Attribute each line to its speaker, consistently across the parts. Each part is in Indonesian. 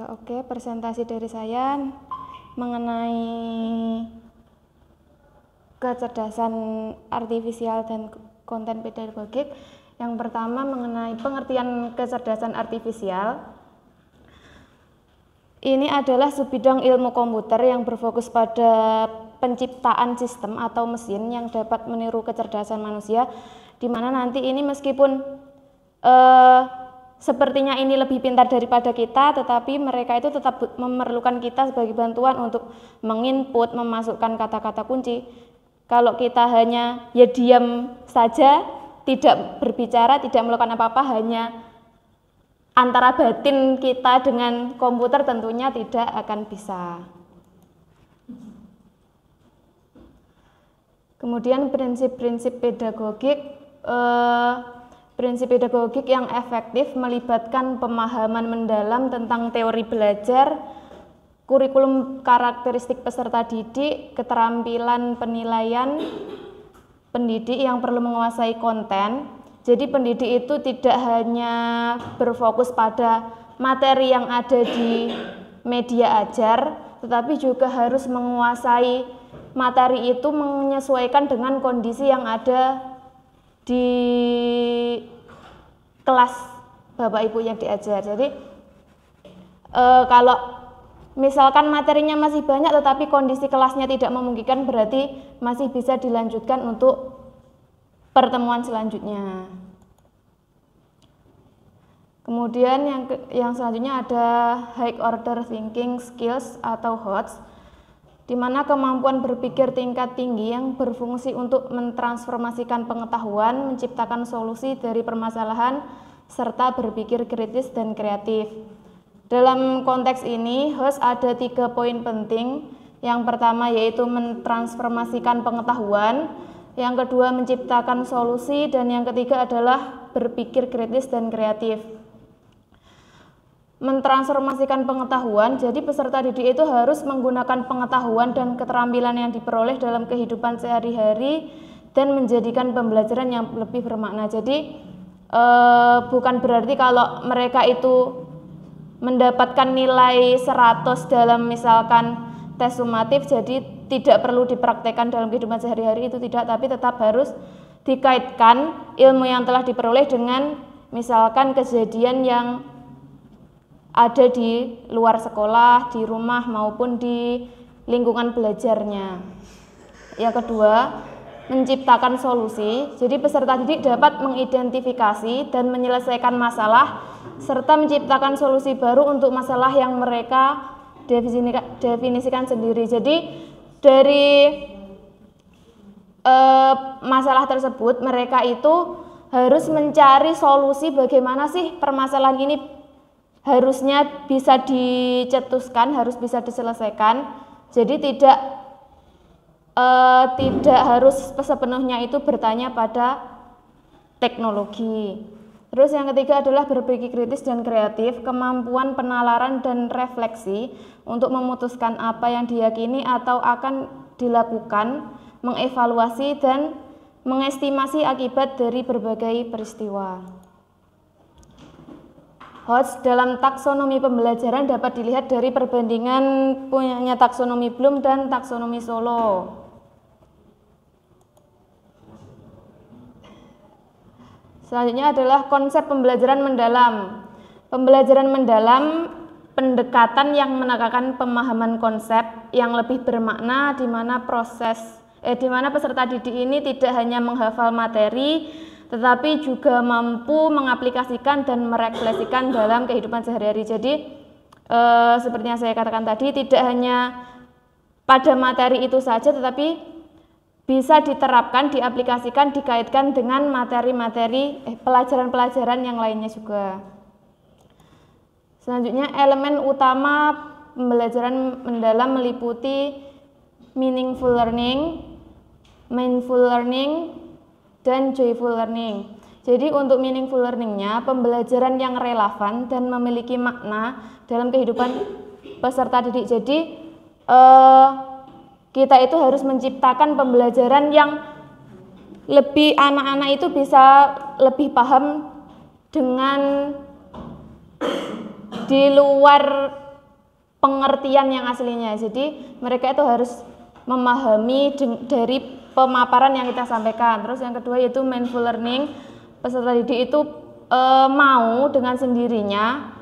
Speaker 1: Oke, presentasi dari saya mengenai kecerdasan artifisial dan konten pedagogik. Yang pertama mengenai pengertian kecerdasan artifisial. Ini adalah subbidang ilmu komputer yang berfokus pada penciptaan sistem atau mesin yang dapat meniru kecerdasan manusia, di mana nanti ini meskipun sepertinya ini lebih pintar daripada kita, tetapi mereka itu tetap memerlukan kita sebagai bantuan untuk menginput, memasukkan kata-kata kunci. Kalau kita hanya ya diam saja, tidak berbicara, tidak melakukan apa-apa, hanya antara batin kita dengan komputer, tentunya tidak akan bisa. Kemudian prinsip-prinsip pedagogik. Prinsip pedagogik yang efektif melibatkan pemahaman mendalam tentang teori belajar, kurikulum karakteristik peserta didik, keterampilan penilaian pendidik yang perlu menguasai konten. Jadi pendidik itu tidak hanya berfokus pada materi yang ada di media ajar, tetapi juga harus menguasai materi itu menyesuaikan dengan kondisi yang ada di kelas Bapak Ibu yang diajar. Jadi kalau misalkan materinya masih banyak tetapi kondisi kelasnya tidak memungkinkan, berarti masih bisa dilanjutkan untuk pertemuan selanjutnya. Kemudian yang selanjutnya ada high order thinking skills atau HOTS, di mana kemampuan berpikir tingkat tinggi yang berfungsi untuk mentransformasikan pengetahuan, menciptakan solusi dari permasalahan, serta berpikir kritis dan kreatif. Dalam konteks ini, HOTS ada 3 poin penting. Yang pertama yaitu mentransformasikan pengetahuan, yang kedua menciptakan solusi, dan yang ketiga adalah berpikir kritis dan kreatif. Mentransformasikan pengetahuan, jadi peserta didik itu harus menggunakan pengetahuan dan keterampilan yang diperoleh dalam kehidupan sehari-hari dan menjadikan pembelajaran yang lebih bermakna. Jadi bukan berarti kalau mereka itu mendapatkan nilai 100 dalam misalkan tes sumatif, jadi tidak perlu dipraktekkan dalam kehidupan sehari-hari, itu tidak, tapi tetap harus dikaitkan ilmu yang telah diperoleh dengan misalkan kejadian yang ada di luar sekolah, di rumah maupun di lingkungan belajarnya. Yang kedua, menciptakan solusi. Jadi peserta didik dapat mengidentifikasi dan menyelesaikan masalah serta menciptakan solusi baru untuk masalah yang mereka definisikan sendiri. Jadi dari masalah tersebut mereka itu harus mencari solusi bagaimana sih permasalahan ini harusnya bisa dicetuskan, harus bisa diselesaikan. Jadi tidak harus sepenuhnya itu bertanya pada teknologi. Terus yang ketiga adalah berpikir kritis dan kreatif, kemampuan penalaran dan refleksi untuk memutuskan apa yang diyakini atau akan dilakukan, mengevaluasi dan mengestimasi akibat dari berbagai peristiwa. HOTS dalam taksonomi pembelajaran dapat dilihat dari perbandingan punyanya taksonomi Bloom dan taksonomi Solo. Selanjutnya adalah konsep pembelajaran mendalam. Pembelajaran mendalam, pendekatan yang menekankan pemahaman konsep yang lebih bermakna, di mana peserta didik ini tidak hanya menghafal materi, tetapi juga mampu mengaplikasikan dan merefleksikan dalam kehidupan sehari-hari. Jadi seperti yang saya katakan tadi, tidak hanya pada materi itu saja, tetapi bisa diterapkan, diaplikasikan, dikaitkan dengan materi-materi pelajaran-pelajaran yang lainnya juga. Selanjutnya, elemen utama pembelajaran mendalam meliputi meaningful learning, mindful learning, dan joyful learning. Jadi untuk meaningful learningnya, pembelajaran yang relevan dan memiliki makna dalam kehidupan peserta didik. Jadi kita itu harus menciptakan pembelajaran yang lebih anak-anak itu bisa lebih paham dengan di luar pengertian yang aslinya. Jadi mereka itu harus memahami dari pemaparan yang kita sampaikan. Terus yang kedua yaitu mindful learning. Peserta didik itu mau dengan sendirinya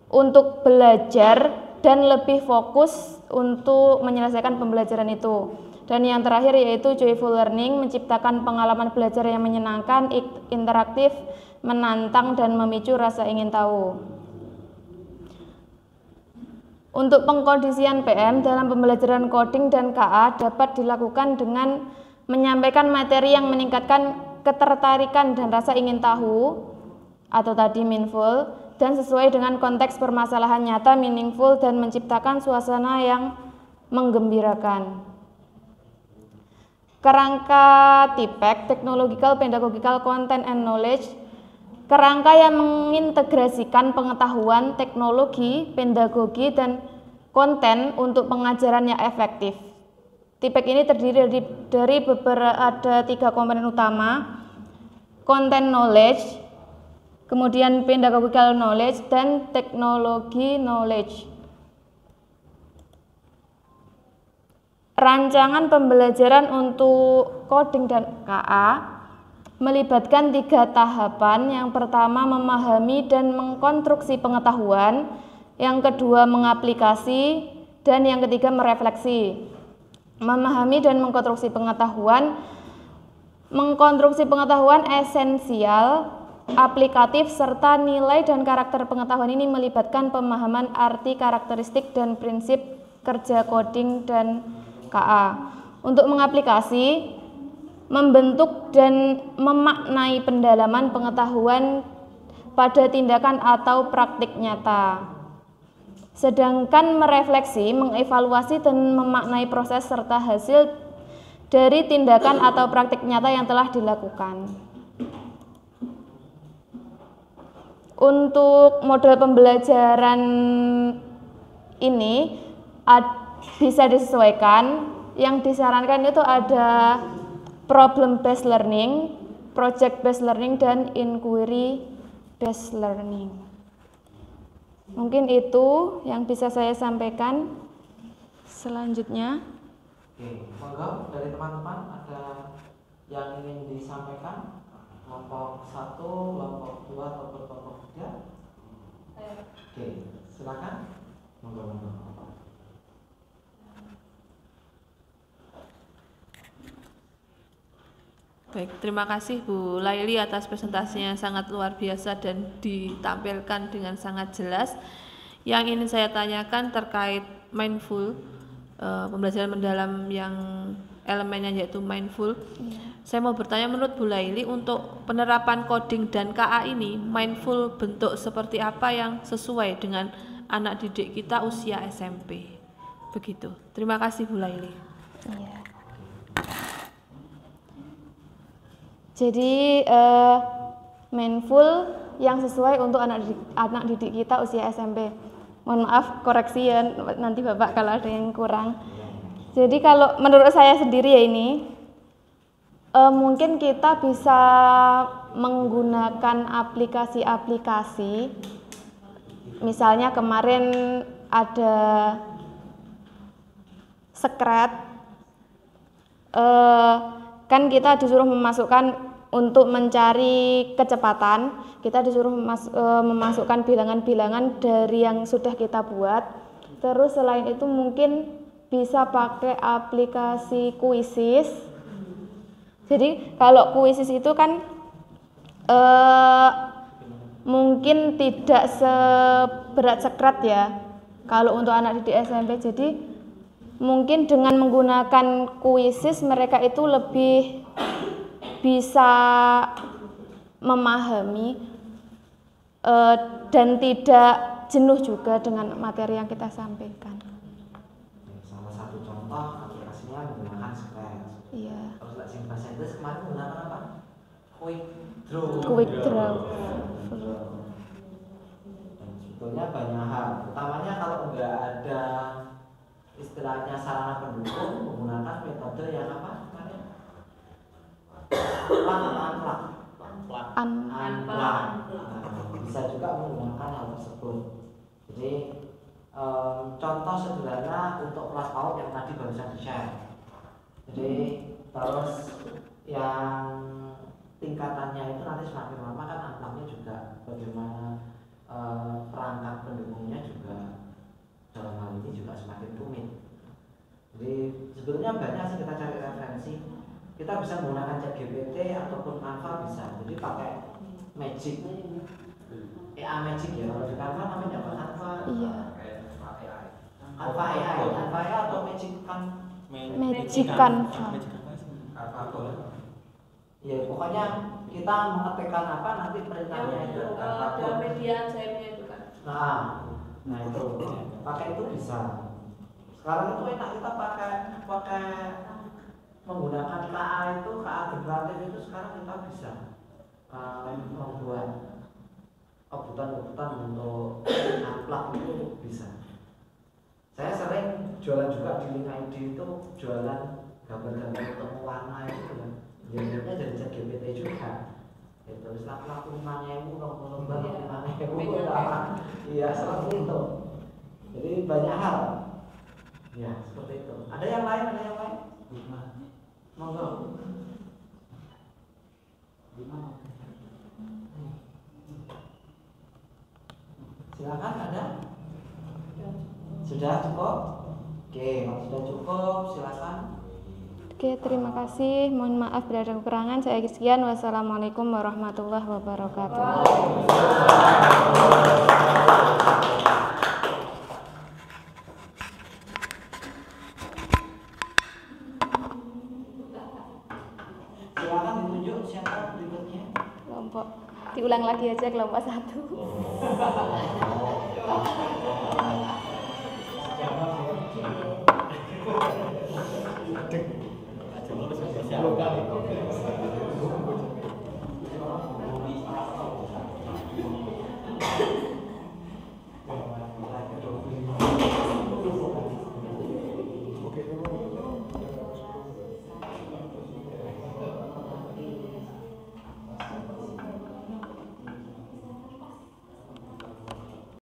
Speaker 1: untuk belajar dan lebih fokus untuk menyelesaikan pembelajaran itu. Dan yang terakhir yaitu joyful learning, menciptakan pengalaman belajar yang menyenangkan, interaktif, menantang, dan memicu rasa ingin tahu. Untuk pengkondisian PM dalam pembelajaran coding dan KA dapat dilakukan dengan menyampaikan materi yang meningkatkan ketertarikan dan rasa ingin tahu atau tadi mindful, dan sesuai dengan konteks permasalahan nyata meaningful, dan menciptakan suasana yang menggembirakan. Kerangka TPEC, Technological Pedagogical Content and Knowledge, kerangka yang mengintegrasikan pengetahuan, teknologi, pedagogi, dan konten untuk pengajaran yang efektif. TPEC ini terdiri dari ada 3 komponen utama, content knowledge, kemudian pedagogical knowledge, dan teknologi knowledge. Rancangan pembelajaran untuk coding dan KA melibatkan 3 tahapan. Yang pertama memahami dan mengkonstruksi pengetahuan, yang kedua mengaplikasi, dan yang ketiga merefleksi. Memahami dan mengkonstruksi pengetahuan. Mengkonstruksi pengetahuan esensial, aplikatif, serta nilai dan karakter pengetahuan ini melibatkan pemahaman arti, karakteristik, dan prinsip kerja coding dan KA. Untuk mengaplikasi, membentuk dan memaknai pendalaman pengetahuan pada tindakan atau praktik nyata. Sedangkan merefleksi, mengevaluasi dan memaknai proses serta hasil dari tindakan atau praktik nyata yang telah dilakukan. Untuk model pembelajaran ini bisa disesuaikan. Yang disarankan itu ada problem based learning, project based learning, dan inquiry based learning. Mungkin itu yang bisa saya sampaikan. Selanjutnya,
Speaker 2: oke, monggo dari teman-teman ada yang ingin disampaikan, kelompok 1, kelompok 2, atau kelompok 3. Oke, silakan. Monggo.
Speaker 3: Baik, terima kasih Bu Laili atas presentasinya yang sangat luar biasa dan ditampilkan dengan sangat jelas. Yang ingin saya tanyakan terkait mindful, pembelajaran mendalam yang elemennya yaitu mindful. Saya mau bertanya, menurut Bu Laili, untuk penerapan coding dan KA ini, mindful bentuk seperti apa yang sesuai dengan anak didik kita usia SMP? Begitu. Terima kasih Bu Laili.
Speaker 1: iya. Jadi mindful yang sesuai untuk anak didik kita usia SMP. Mohon maaf koreksi ya nanti Bapak kalau ada yang kurang. Jadi kalau menurut saya sendiri ya ini mungkin kita bisa menggunakan aplikasi-aplikasi. Misalnya kemarin ada Scratch, kan kita disuruh memasukkan untuk mencari kecepatan, kita disuruh memasukkan bilangan-bilangan dari yang sudah kita buat. Terus selain itu mungkin bisa pakai aplikasi Quizzes. Jadi kalau Quizzes itu kan mungkin tidak seberat Scratch ya kalau untuk anak didik SMP. Jadi mungkin dengan menggunakan Quizzes mereka itu lebih bisa memahami dan tidak jenuh juga dengan materi yang kita sampaikan.
Speaker 2: Salah satu contoh aplikasinya menggunakan Scratch.
Speaker 1: Iya.
Speaker 2: Terus yang bahasa Inggris kemarin menggunakan apa? Quick Draw. Dan sebetulnya banyak hal. Utamanya kalau nggak ada istilahnya sarana pendukung, menggunakan metode yang apa? Unplug. Bisa juga menggunakan hal tersebut. Jadi contoh sederhana untuk kelas PAUD yang tadi barusan di-share. Jadi terus yang tingkatannya itu nanti semakin lama kan antaranya juga bagaimana perangkat pendukungnya juga dalam hal ini juga semakin rumit. Jadi sebetulnya banyak sih kita cari referensi. Kita bisa menggunakan ChatGPT ataupun Canva bisa. Jadi pakai Magic, Magic ya. Kalau di Canva namanya apa? Canva.
Speaker 1: Iya.
Speaker 2: Canva AI atau Magic kan?
Speaker 1: Magic Canva.
Speaker 2: Ya pokoknya kita mengetikkan apa nanti perintahnya itu.
Speaker 3: Dalam media saya itu kan.
Speaker 2: Nah itu pakai itu bisa. Sekarang itu enak kita pakai menggunakan KA generatif itu sekarang kita bisa membuat kebutuhan untuk amplak itu bisa. Saya sering jualan juga di Link ID itu jualan gambar-gambar untuk warna itu kan. Jadinya dari ChatGPT juga. Itu setelah 5.000 lembar 5.000 iya seperti itu. Jadi banyak hal. Ya seperti itu. Ada yang lain? Monggo. Silakan ada. Sudah cukup? Oke, kalau sudah cukup silakan.
Speaker 1: Oke, terima kasih. Mohon maaf bila ada kekurangan. Saya sekian. Wassalamualaikum warahmatullahi wabarakatuh.
Speaker 2: Silakan ditunjuk siapa berikutnya.
Speaker 1: Kelompok diulang lagi aja kelompok 1.
Speaker 2: Siapa?